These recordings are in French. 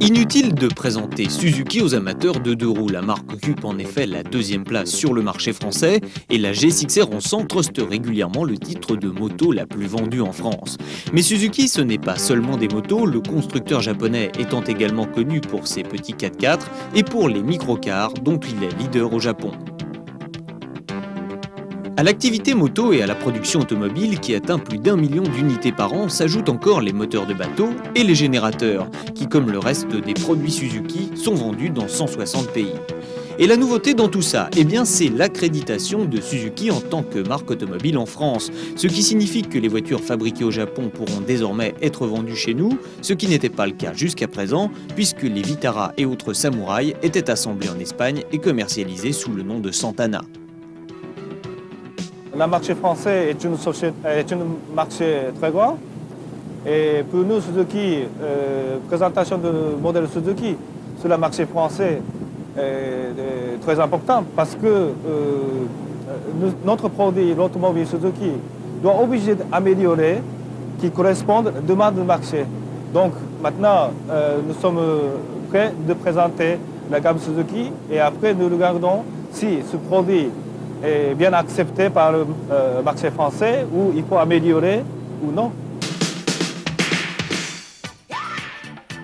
Inutile de présenter Suzuki aux amateurs de deux roues. La marque occupe en effet la deuxième place sur le marché français et la G6R 1100 truste régulièrement le titre de moto la plus vendue en France. Mais Suzuki, ce n'est pas seulement des motos, le constructeur japonais étant également connu pour ses petits 4x4 et pour les microcars dont il est leader au Japon. À l'activité moto et à la production automobile qui atteint plus d'1 million d'unités par an s'ajoutent encore les moteurs de bateau et les générateurs qui, comme le reste des produits Suzuki, sont vendus dans 160 pays. Et la nouveauté dans tout ça, eh bien, c'est l'accréditation de Suzuki en tant que marque automobile en France, ce qui signifie que les voitures fabriquées au Japon pourront désormais être vendues chez nous, ce qui n'était pas le cas jusqu'à présent, puisque les Vitara et autres Samurai étaient assemblés en Espagne et commercialisés sous le nom de Santana. Le marché français est un marché très grand et pour nous, Suzuki, présentation de modèle Suzuki sur le marché français est très important parce que notre produit, l'automobile Suzuki, doit obliger d'améliorer qui correspondent à la demande du marché. Donc maintenant, nous sommes prêts de présenter la gamme Suzuki et après nous regardons si ce produit est bien accepté par le marché français ou il faut améliorer ou non.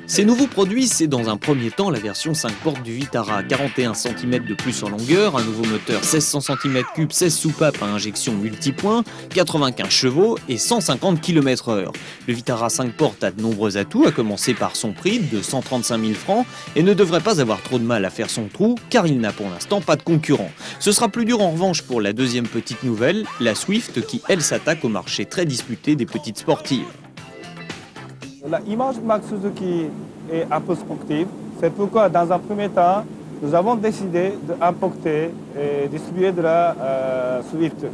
Ces nouveaux produits, c'est dans un premier temps la version 5 portes du Vitara, 41 cm de plus en longueur, un nouveau moteur 1600 cm3, 16 soupapes à injection multipoint, 95 chevaux et 150 km/h. Le Vitara 5 portes a de nombreux atouts, à commencer par son prix de 135 000 francs et ne devrait pas avoir trop de mal à faire son trou car il n'a pour l'instant pas de concurrent. Ce sera plus dur en revanche pour la deuxième petite nouvelle, la Swift qui elle s'attaque au marché très disputé des petites sportives. L'image de marque Suzuki est un peu sportive. C'est pourquoi, dans un premier temps, nous avons décidé d'importer et distribuer de la Swift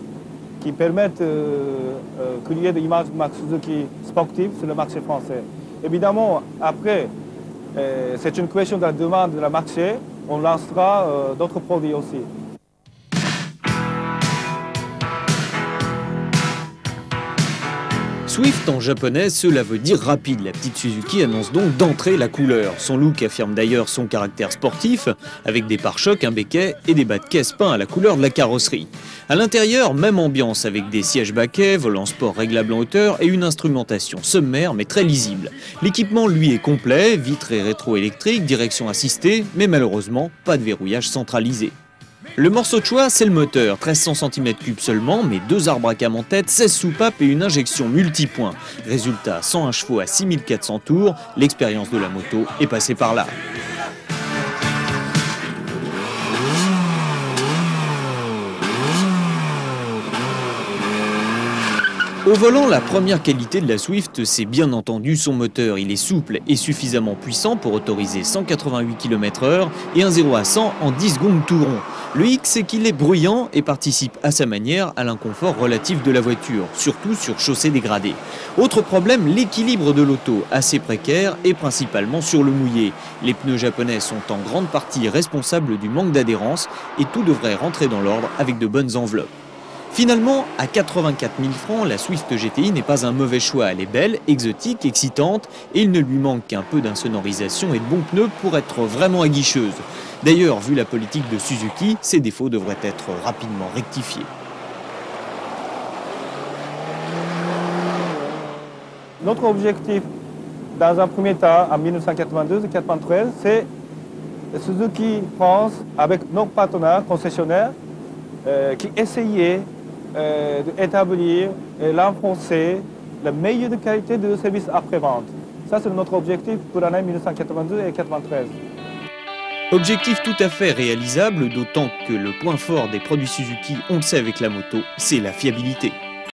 qui permettent de créer une image de marque Suzuki sportive sur le marché français. Évidemment, après, c'est une question de la demande de la marché. On lancera d'autres produits aussi. Swift en japonais, cela veut dire rapide. La petite Suzuki annonce donc d'entrée la couleur. Son look affirme d'ailleurs son caractère sportif, avec des pare-chocs, un béquet et des bas de caisse peints à la couleur de la carrosserie. À l'intérieur, même ambiance avec des sièges baquets, volant sport réglable en hauteur et une instrumentation sommaire mais très lisible. L'équipement lui est complet, vitres et rétro-électriques, direction assistée, mais malheureusement pas de verrouillage centralisé. Le morceau de choix, c'est le moteur, 1300 cm3 seulement, mais 2 arbres à cam en tête, 16 soupapes et une injection multipoint. Résultat, 101 chevaux à 6400 tours, l'expérience de la moto est passée par là. Au volant, la première qualité de la Swift, c'est bien entendu son moteur. Il est souple et suffisamment puissant pour autoriser 188 km/h et un 0 à 100 en 10 secondes tout rond. Le hic, c'est qu'il est bruyant et participe à sa manière à l'inconfort relatif de la voiture, surtout sur chaussée dégradée. Autre problème, l'équilibre de l'auto, assez précaire et principalement sur le mouillé. Les pneus japonais sont en grande partie responsables du manque d'adhérence et tout devrait rentrer dans l'ordre avec de bonnes enveloppes. Finalement, à 84 000 francs, la Swift GTI n'est pas un mauvais choix. Elle est belle, exotique, excitante et il ne lui manque qu'un peu d'insonorisation et de bons pneus pour être vraiment aguicheuse. D'ailleurs, vu la politique de Suzuki, ces défauts devraient être rapidement rectifiés. Notre objectif, dans un premier temps, en 1992 et 1993, c'est Suzuki France, avec nos partenaires concessionnaires, qui essayaient d'établir et l'enfoncer la meilleure qualité de service après-vente. Ça, c'est notre objectif pour l'année 1992 et 1993. Objectif tout à fait réalisable, d'autant que le point fort des produits Suzuki, on le sait avec la moto, c'est la fiabilité.